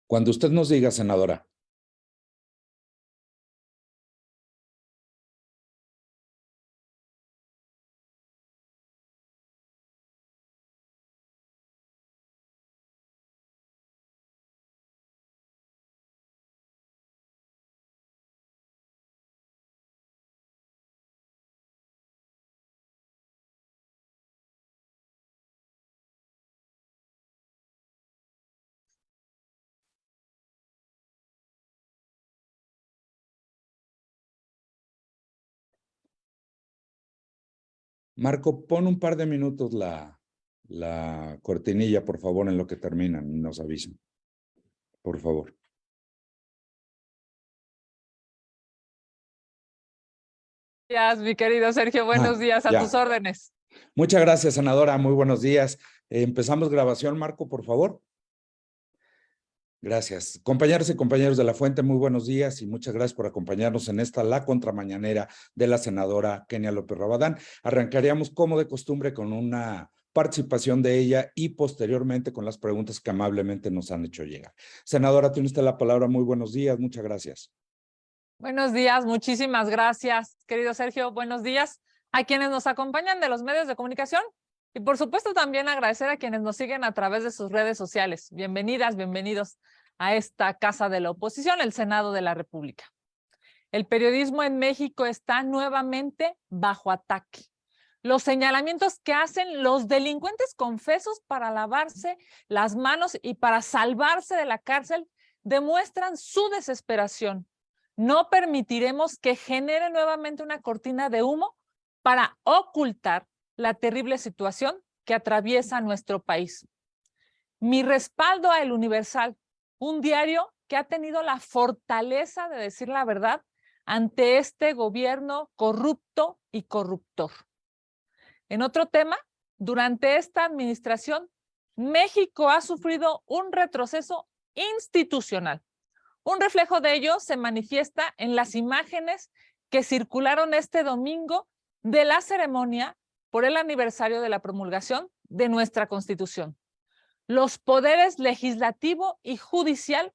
Cuando usted nos diga, senadora. Marco, pon un par de minutos la cortinilla, por favor, en lo que terminan y nos avisan. Por favor. Días, mi querido Sergio, buenos días, a ya. tus órdenes. Muchas gracias, senadora, muy buenos días. Empezamos grabación, Marco, por favor. Gracias. Compañeros y compañeros de La Fuente, muy buenos días y muchas gracias por acompañarnos en la contramañanera de la senadora Kenia López Rabadán. Arrancaríamos, como de costumbre, con una participación de ella y posteriormente con las preguntas que amablemente nos han hecho llegar. Senadora, tiene usted la palabra. Muy buenos días, muchas gracias. Buenos días, muchísimas gracias, querido Sergio. Buenos días a quienes nos acompañan de los medios de comunicación y, por supuesto, también agradecer a quienes nos siguen a través de sus redes sociales. Bienvenidas, bienvenidos a esta casa de la oposición, el Senado de la República. El periodismo en México está nuevamente bajo ataque. Los señalamientos que hacen los delincuentes confesos para lavarse las manos y para salvarse de la cárcel demuestran su desesperación. No permitiremos que genere nuevamente una cortina de humo para ocultar la terrible situación que atraviesa nuestro país. Mi respaldo a El Universal, un diario que ha tenido la fortaleza de decir la verdad ante este gobierno corrupto y corruptor. En otro tema, durante esta administración, México ha sufrido un retroceso institucional. Un reflejo de ello se manifiesta en las imágenes que circularon este domingo de la ceremonia por el aniversario de la promulgación de nuestra Constitución. Los poderes legislativo y judicial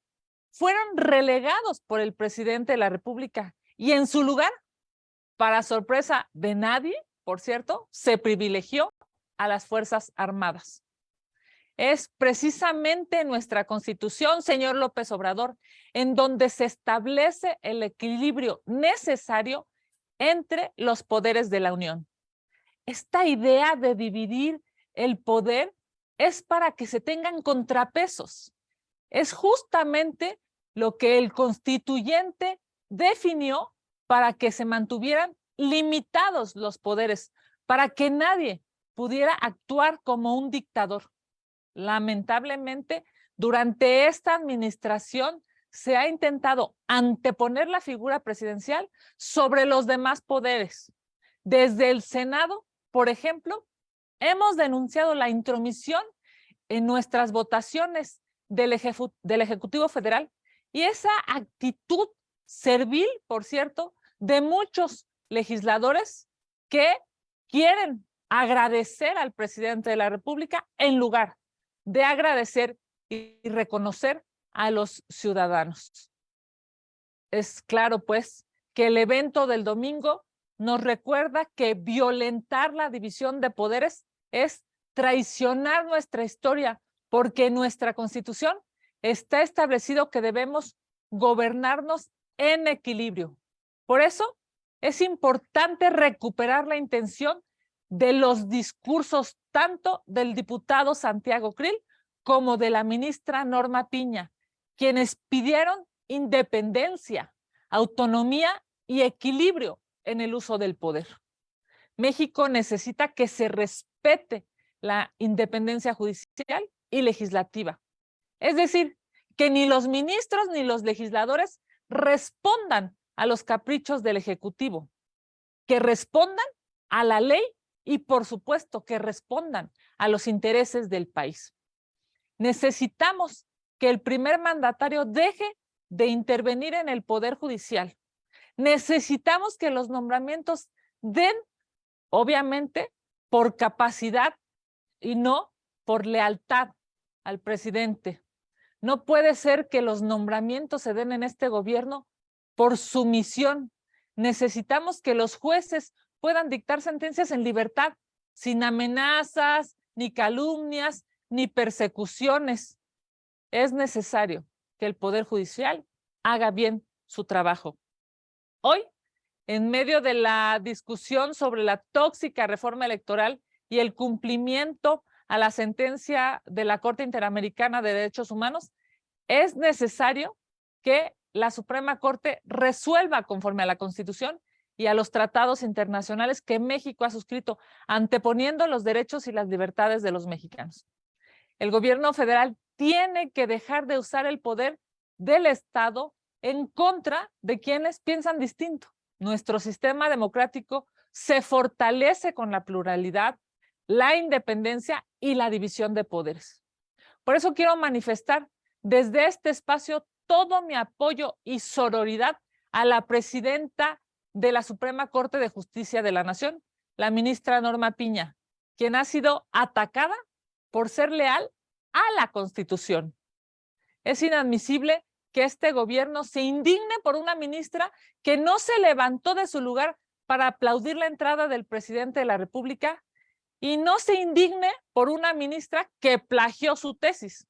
fueron relegados por el presidente de la República y en su lugar, para sorpresa de nadie, por cierto, se privilegió a las Fuerzas Armadas. Es precisamente nuestra Constitución, señor López Obrador, en donde se establece el equilibrio necesario entre los poderes de la Unión. Esta idea de dividir el poder es para que se tengan contrapesos. Es justamente lo que el constituyente definió para que se mantuvieran limitados los poderes, para que nadie pudiera actuar como un dictador. Lamentablemente, durante esta administración se ha intentado anteponer la figura presidencial sobre los demás poderes. Desde el Senado, por ejemplo, hemos denunciado la intromisión en nuestras votaciones del Ejecutivo Federal y esa actitud servil, por cierto, de muchos legisladores que quieren agradecer al presidente de la República en lugar de agradecer y reconocer a los ciudadanos. Es claro, pues, que el evento del domingo nos recuerda que violentar la división de poderes es traicionar nuestra historia, porque en nuestra Constitución está establecido que debemos gobernarnos en equilibrio. Por eso es importante recuperar la intención de los discursos tanto del diputado Santiago Krill como de la ministra Norma Piña, quienes pidieron independencia, autonomía y equilibrio en el uso del poder. México necesita que se respete la independencia judicial y legislativa. Es decir, que ni los ministros ni los legisladores respondan a los caprichos del Ejecutivo, que respondan a la ley y, por supuesto, que respondan a los intereses del país. Necesitamos que el primer mandatario deje de intervenir en el Poder Judicial. Necesitamos que los nombramientos den, obviamente, por capacidad y no por lealtad al presidente. No puede ser que los nombramientos se den en este gobierno por sumisión. Necesitamos que los jueces puedan dictar sentencias en libertad, sin amenazas, ni calumnias, ni persecuciones. Es necesario que el Poder Judicial haga bien su trabajo. Hoy, en medio de la discusión sobre la tóxica reforma electoral y el cumplimiento a la sentencia de la Corte Interamericana de Derechos Humanos, es necesario que la Suprema Corte resuelva conforme a la Constitución y a los tratados internacionales que México ha suscrito, anteponiendo los derechos y las libertades de los mexicanos. El gobierno federal tiene que dejar de usar el poder del Estado en contra de quienes piensan distinto. Nuestro sistema democrático se fortalece con la pluralidad, la independencia y la división de poderes. Por eso quiero manifestar desde este espacio todo mi apoyo y sororidad a la presidenta de la Suprema Corte de Justicia de la Nación, la ministra Norma Piña, quien ha sido atacada por ser leal a la Constitución. Es inadmisible que este gobierno se indigne por una ministra que no se levantó de su lugar para aplaudir la entrada del presidente de la República y no se indigne por una ministra que plagió su tesis.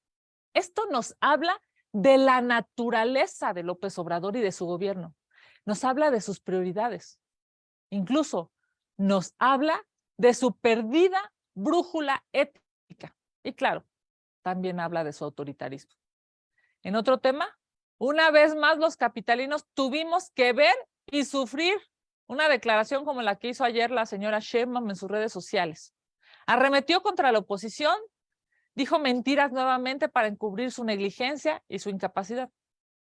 Esto nos habla de la naturaleza de López Obrador y de su gobierno. Nos habla de sus prioridades. Incluso nos habla de su perdida brújula ética. Y claro, también habla de su autoritarismo. En otro tema, una vez más los capitalinos tuvimos que ver y sufrir una declaración como la que hizo ayer la señora Sheinbaum en sus redes sociales. Arremetió contra la oposición, dijo mentiras nuevamente para encubrir su negligencia y su incapacidad.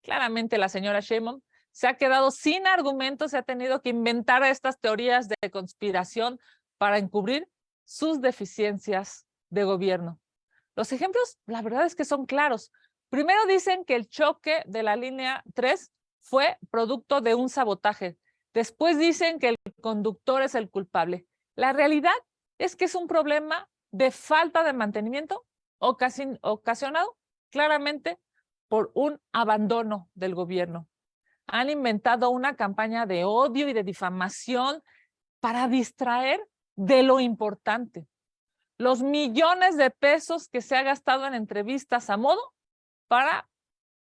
Claramente la señora Sheinbaum se ha quedado sin argumentos, se ha tenido que inventar estas teorías de conspiración para encubrir sus deficiencias de gobierno. Los ejemplos, la verdad es que son claros. Primero dicen que el choque de la línea 3 fue producto de un sabotaje. Después dicen que el conductor es el culpable. La realidad es que es un problema de falta de mantenimiento ocasionado claramente por un abandono del gobierno. Han inventado una campaña de odio y de difamación para distraer de lo importante. Los millones de pesos que se ha gastado en entrevistas a modo para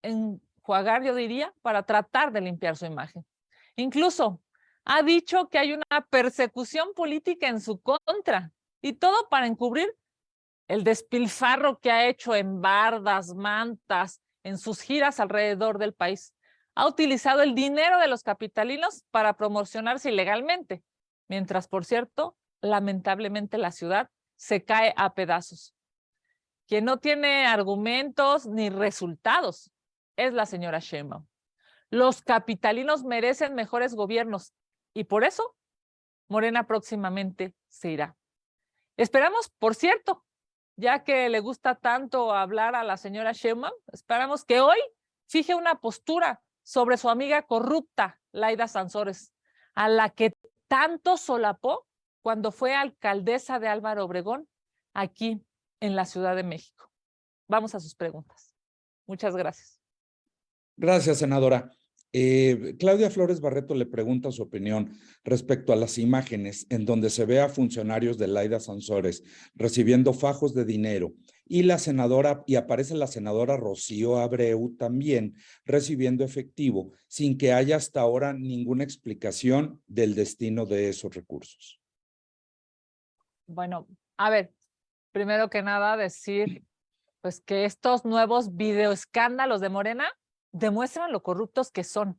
enjuagar, yo diría, para tratar de limpiar su imagen. Incluso ha dicho que hay una persecución política en su contra y todo para encubrir el despilfarro que ha hecho en bardas, mantas, en sus giras alrededor del país. Ha utilizado el dinero de los capitalinos para promocionarse ilegalmente, mientras, por cierto, lamentablemente la ciudad se cae a pedazos. Quien no tiene argumentos ni resultados es la señora Sheinbaum. Los capitalinos merecen mejores gobiernos y por eso Morena próximamente se irá. Esperamos, por cierto, ya que le gusta tanto hablar a la señora Sheinbaum, esperamos que hoy fije una postura sobre su amiga corrupta, Laida Sansores, a la que tanto solapó cuando fue alcaldesa de Álvaro Obregón, aquí en la Ciudad de México. Vamos a sus preguntas. Muchas gracias. Gracias, senadora. Claudia Flores Barreto le pregunta su opinión respecto a las imágenes en donde se ve a funcionarios de Laida Sansores recibiendo fajos de dinero y aparece la senadora Rocío Abreu también recibiendo efectivo sin que haya hasta ahora ninguna explicación del destino de esos recursos. Bueno, a ver, primero que nada decir pues que estos nuevos videoescándalos de Morena demuestran lo corruptos que son.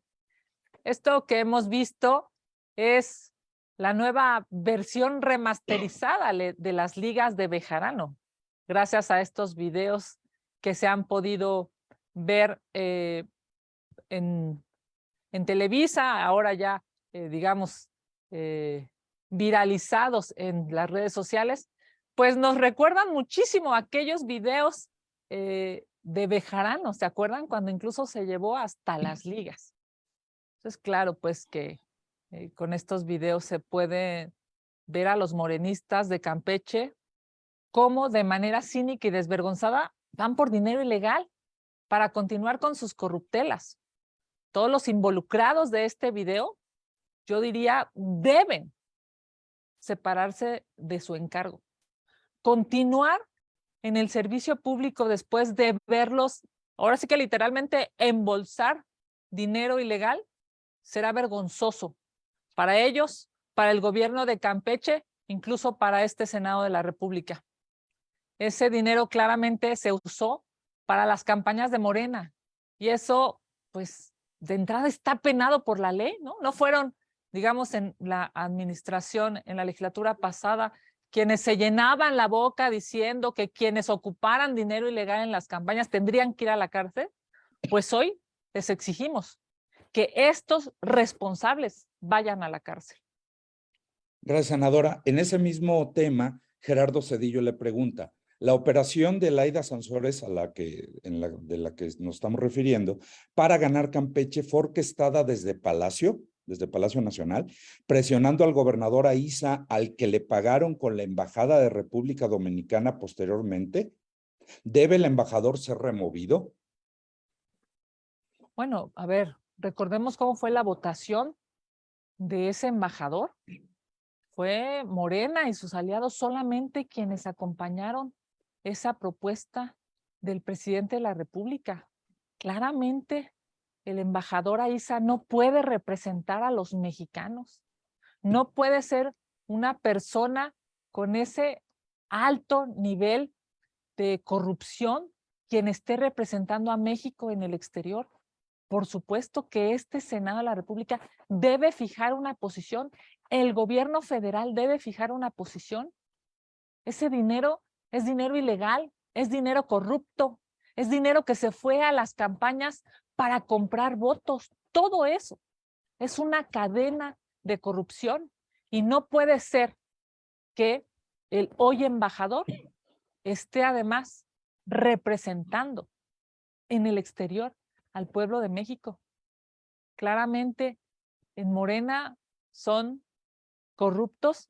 Esto que hemos visto es la nueva versión remasterizada de las ligas de Bejarano, gracias a estos videos que se han podido ver en Televisa, ahora ya, digamos, viralizados en las redes sociales, pues nos recuerdan muchísimo aquellos videos de Bejarano, ¿se acuerdan? Cuando incluso se llevó hasta las ligas. Entonces, claro, pues que con estos videos se puede ver a los morenistas de Campeche cómo de manera cínica y desvergonzada van por dinero ilegal para continuar con sus corruptelas. Todos los involucrados de este video, yo diría, deben separarse de su encargo. Continuar en el servicio público después de verlos, ahora sí que literalmente embolsar dinero ilegal, será vergonzoso para ellos, para el gobierno de Campeche, incluso para este Senado de la República. Ese dinero claramente se usó para las campañas de Morena y eso, pues, de entrada está penado por la ley, ¿no? No fueron, digamos, en la administración, en la legislatura pasada, quienes se llenaban la boca diciendo que quienes ocuparan dinero ilegal en las campañas tendrían que ir a la cárcel. Pues hoy les exigimos que estos responsables vayan a la cárcel. Gracias, senadora. En ese mismo tema, Gerardo Cedillo le pregunta, la operación de Laida Sansores, de la que nos estamos refiriendo, para ganar Campeche fue orquestada desde Palacio Nacional, presionando al gobernador Aiza, al que le pagaron con la Embajada de República Dominicana posteriormente. ¿Debe el embajador ser removido? Bueno, a ver, recordemos cómo fue la votación de ese embajador. Fue Morena y sus aliados solamente quienes acompañaron esa propuesta del presidente de la República. Claramente, el embajador Aiza no puede representar a los mexicanos. No puede ser una persona con ese alto nivel de corrupción quien esté representando a México en el exterior. Por supuesto que este Senado de la República debe fijar una posición. El gobierno federal debe fijar una posición. Ese dinero es dinero ilegal, es dinero corrupto, es dinero que se fue a las campañas para comprar votos. Todo eso es una cadena de corrupción y no puede ser que el hoy embajador esté además representando en el exterior al pueblo de México. Claramente en Morena son corruptos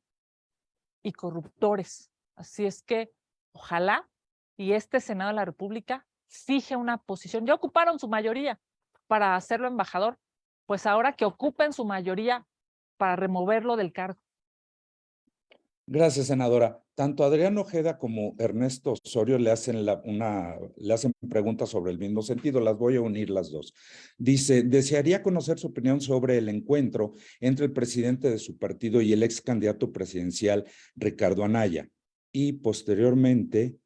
y corruptores. Así es que ojalá y este Senado de la República fije una posición. Ya ocuparon su mayoría para hacerlo embajador, pues ahora que ocupen su mayoría para removerlo del cargo. Gracias, senadora. Tanto Adrián Ojeda como Ernesto Osorio le hacen preguntas sobre el mismo sentido. Las voy a unir las dos. Dice, desearía conocer su opinión sobre el encuentro entre el presidente de su partido y el ex candidato presidencial Ricardo Anaya. Y posteriormente,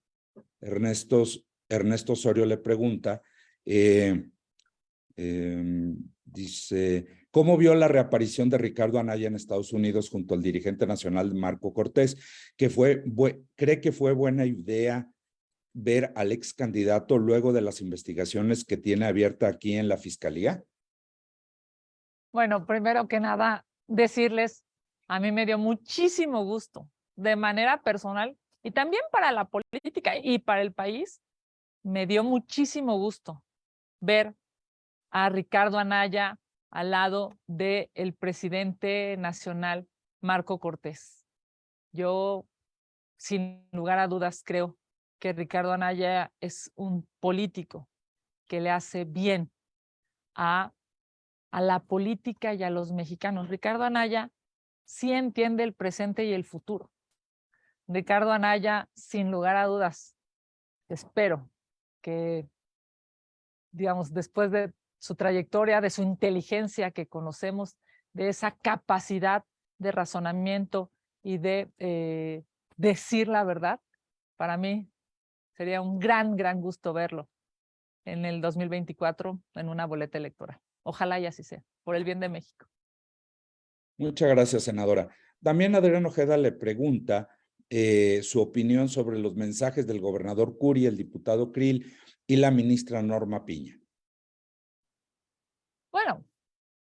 Ernesto Osorio le pregunta, dice, ¿cómo vio la reaparición de Ricardo Anaya en Estados Unidos junto al dirigente nacional Marco Cortés? ¿Cree que fue buena idea ver al ex candidato luego de las investigaciones que tiene abierta aquí en la Fiscalía? Bueno, primero que nada, decirles, a mí me dio muchísimo gusto, de manera personal y también para la política y para el país, me dio muchísimo gusto ver a Ricardo Anaya al lado del presidente nacional Marco Cortés. Yo, sin lugar a dudas, creo que Ricardo Anaya es un político que le hace bien a la política y a los mexicanos. Ricardo Anaya sí entiende el presente y el futuro. Ricardo Anaya, sin lugar a dudas, espero que, digamos, después de su trayectoria, de su inteligencia que conocemos, de esa capacidad de razonamiento y de decir la verdad, para mí sería un gran gusto verlo en el 2024 en una boleta electoral. Ojalá y así sea, por el bien de México. Muchas gracias, senadora. También Adrián Ojeda le pregunta su opinión sobre los mensajes del gobernador Curi, el diputado Krill y la ministra Norma Piña. Bueno,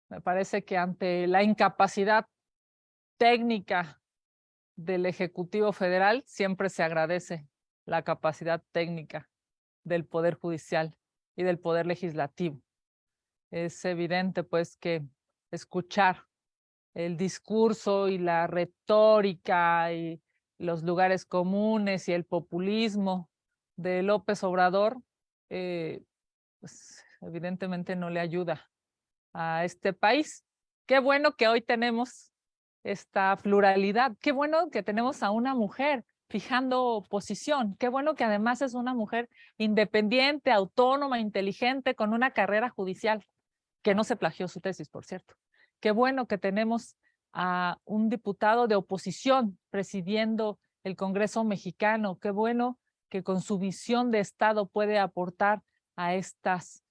me parece que ante la incapacidad técnica del Ejecutivo Federal, siempre se agradece la capacidad técnica del Poder Judicial y del Poder Legislativo. Es evidente, pues, que escuchar el discurso y la retórica y los lugares comunes y el populismo de López Obrador pues evidentemente no le ayuda a este país. Qué bueno que hoy tenemos esta pluralidad, qué bueno que tenemos a una mujer fijando posición, qué bueno que además es una mujer independiente, autónoma, inteligente, con una carrera judicial, que no se plagió su tesis, por cierto. Qué bueno que tenemos a un diputado de oposición presidiendo el Congreso mexicano, qué bueno que con su visión de Estado puede aportar a estas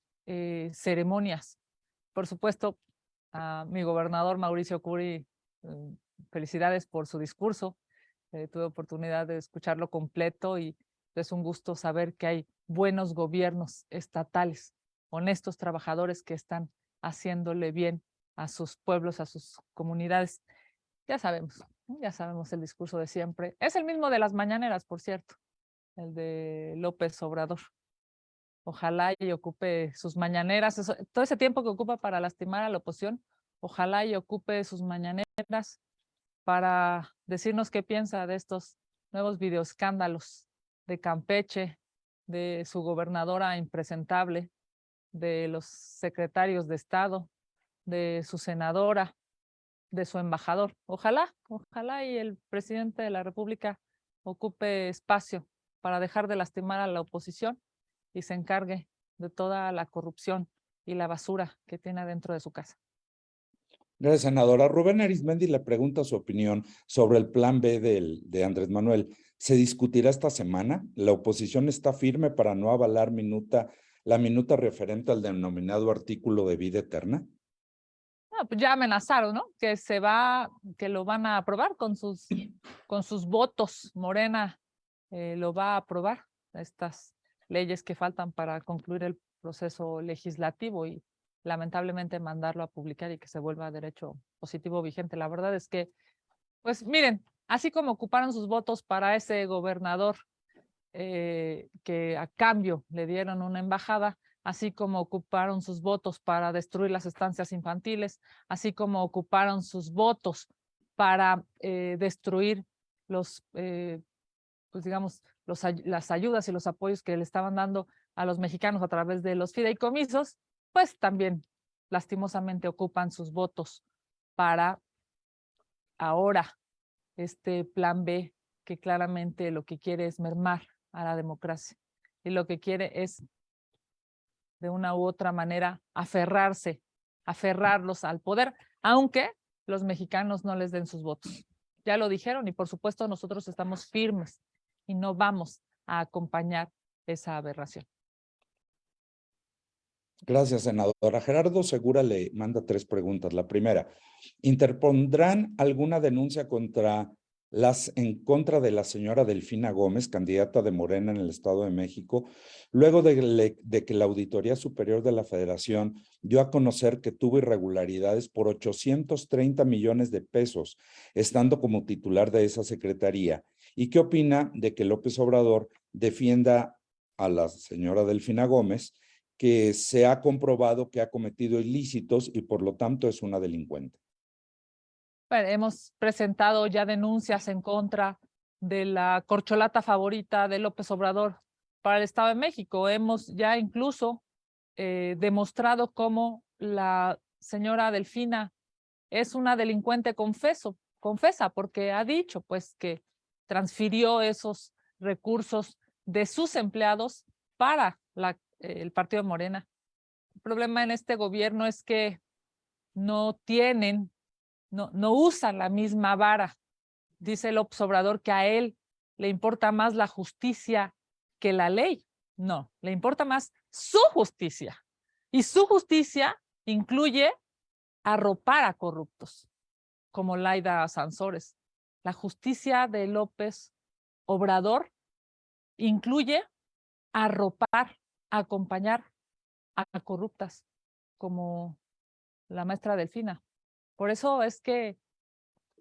ceremonias. Por supuesto, a mi gobernador Mauricio Curi, felicidades por su discurso. Tuve oportunidad de escucharlo completo y es un gusto saber que hay buenos gobiernos estatales, honestos trabajadores que están haciéndole bien a sus pueblos, a sus comunidades. Ya sabemos el discurso de siempre. Es el mismo de las mañaneras, por cierto, el de López Obrador. Ojalá y ocupe sus mañaneras, todo ese tiempo que ocupa para lastimar a la oposición, ojalá y ocupe sus mañaneras para decirnos qué piensa de estos nuevos videoescándalos de Campeche, de su gobernadora impresentable, de los secretarios de Estado, de su senadora, de su embajador. Ojalá y el presidente de la República ocupe espacio para dejar de lastimar a la oposición y se encargue de toda la corrupción y la basura que tiene adentro de su casa. Gracias, senadora. Rubén Arizmendi le pregunta su opinión sobre el plan B de Andrés Manuel. ¿Se discutirá esta semana? ¿La oposición está firme para no avalar la minuta referente al denominado artículo de vida eterna? Pues ya amenazaron, ¿no? Que lo van a aprobar con sus votos. Morena lo va a aprobar, estas leyes que faltan para concluir el proceso legislativo y lamentablemente mandarlo a publicar y que se vuelva derecho positivo vigente. La verdad es que, pues miren, así como ocuparon sus votos para ese gobernador que a cambio le dieron una embajada, así como ocuparon sus votos para destruir las estancias infantiles, así como ocuparon sus votos para destruir los, pues digamos, las ayudas y los apoyos que le estaban dando a los mexicanos a través de los fideicomisos, pues también lastimosamente ocupan sus votos para ahora este plan B, que claramente lo que quiere es mermar a la democracia y lo que quiere es de una u otra manera aferrarlos al poder, aunque los mexicanos no les den sus votos. Ya lo dijeron y por supuesto nosotros estamos firmes y no vamos a acompañar esa aberración. Gracias, senadora. Gerardo Segura le manda 3 preguntas. La primera, ¿interpondrán alguna denuncia en contra de la señora Delfina Gómez, candidata de Morena en el Estado de México, luego de que la Auditoría Superior de la Federación dio a conocer que tuvo irregularidades por 830 millones de pesos, estando como titular de esa secretaría? ¿Y qué opina de que López Obrador defienda a la señora Delfina Gómez, que se ha comprobado que ha cometido ilícitos y por lo tanto es una delincuente? Bueno, hemos presentado ya denuncias en contra de la corcholata favorita de López Obrador para el Estado de México. Hemos ya incluso demostrado cómo la señora Delfina es una delincuente confesa, porque ha dicho pues que transfirió esos recursos de sus empleados para el partido de Morena. El problema en este gobierno es que no usan la misma vara. Dice López Obrador que a él le importa más la justicia que la ley. No, le importa más su justicia. Y su justicia incluye arropar a corruptos, como Laida Sansores. La justicia de López Obrador incluye arropar, acompañar a corruptas, como la maestra Delfina. Por eso es que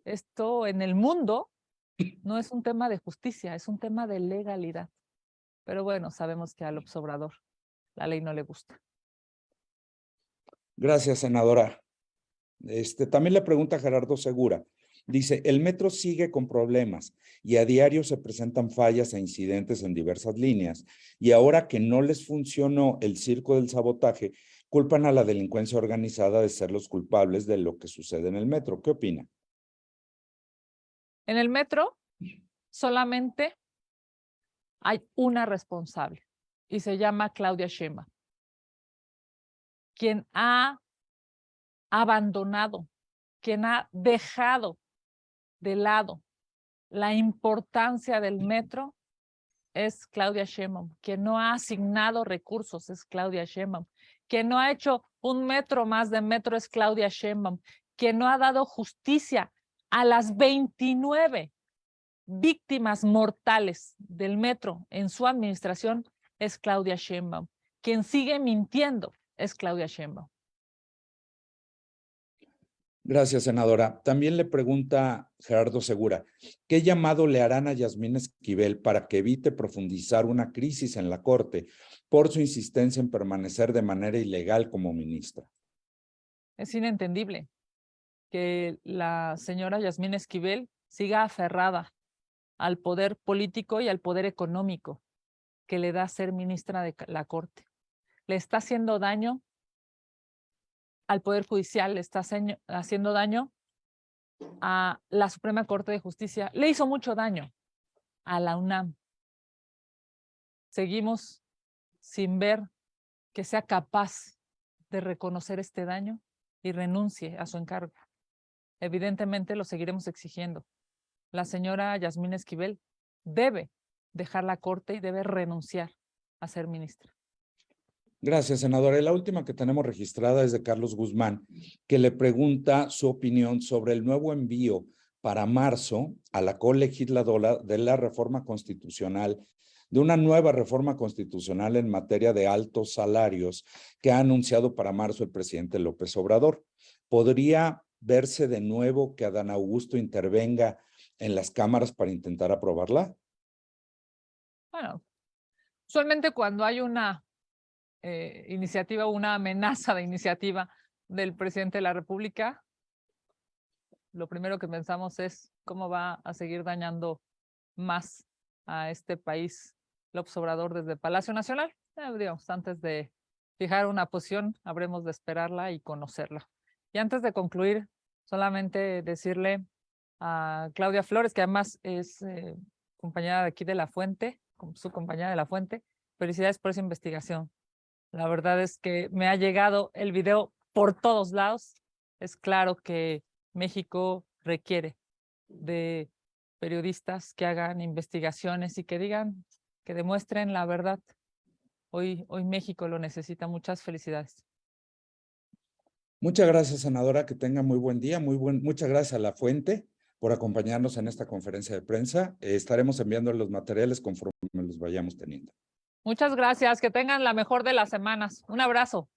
esto en el mundo no es un tema de justicia, es un tema de legalidad. Pero bueno, sabemos que a López Obrador la ley no le gusta. Gracias, senadora. También le pregunta Gerardo Segura, Dice, el metro sigue con problemas y a diario se presentan fallas e incidentes en diversas líneas. Y ahora que no les funcionó el circo del sabotaje, culpan a la delincuencia organizada de ser los culpables de lo que sucede en el metro. ¿Qué opina? En el metro solamente hay una responsable y se llama Claudia Sheinbaum, quien ha abandonado, quien ha dejado de lado la importancia del metro es Claudia Sheinbaum. Quien no ha asignado recursos es Claudia Sheinbaum. Quien no ha hecho un metro más de metro es Claudia Sheinbaum. Quien no ha dado justicia a las 29 víctimas mortales del metro en su administración es Claudia Sheinbaum. Quien sigue mintiendo es Claudia Sheinbaum. Gracias, senadora. También le pregunta Gerardo Segura, ¿qué llamado le harán a Yasmín Esquivel para que evite profundizar una crisis en la Corte por su insistencia en permanecer de manera ilegal como ministra? Es inentendible que la señora Yasmín Esquivel siga aferrada al poder político y al poder económico que le da ser ministra de la Corte. Le está haciendo daño al Poder Judicial, le está haciendo daño a la Suprema Corte de Justicia, le hizo mucho daño a la UNAM. Seguimos sin ver que sea capaz de reconocer este daño y renuncie a su encargo. Evidentemente lo seguiremos exigiendo. La señora Yasmín Esquivel debe dejar la Corte y debe renunciar a ser ministra. Gracias, senadora. Y la última que tenemos registrada es de Carlos Guzmán, que le pregunta su opinión sobre el nuevo envío para marzo a la colegisladora de la reforma constitucional, de una nueva reforma constitucional en materia de altos salarios que ha anunciado para marzo el presidente López Obrador. ¿Podría verse de nuevo que Adán Augusto intervenga en las cámaras para intentar aprobarla? Bueno, usualmente cuando hay una iniciativa o una amenaza de iniciativa del presidente de la República, lo primero que pensamos es cómo va a seguir dañando más a este país López Obrador desde Palacio Nacional. Digamos, antes de fijar una posición, habremos de esperarla y conocerla. Y antes de concluir, solamente decirle a Claudia Flores, que además es compañera de aquí de La Fuente, su compañera de La Fuente, felicidades por esa investigación. La verdad es que me ha llegado el video por todos lados. Es claro que México requiere de periodistas que hagan investigaciones y que digan, que demuestren la verdad. Hoy México lo necesita. Muchas felicidades. Muchas gracias, senadora, que tenga muy buen día. Muchas gracias a La Fuente por acompañarnos en esta conferencia de prensa. Estaremos enviando los materiales conforme los vayamos teniendo. Muchas gracias. Que tengan la mejor de las semanas. Un abrazo.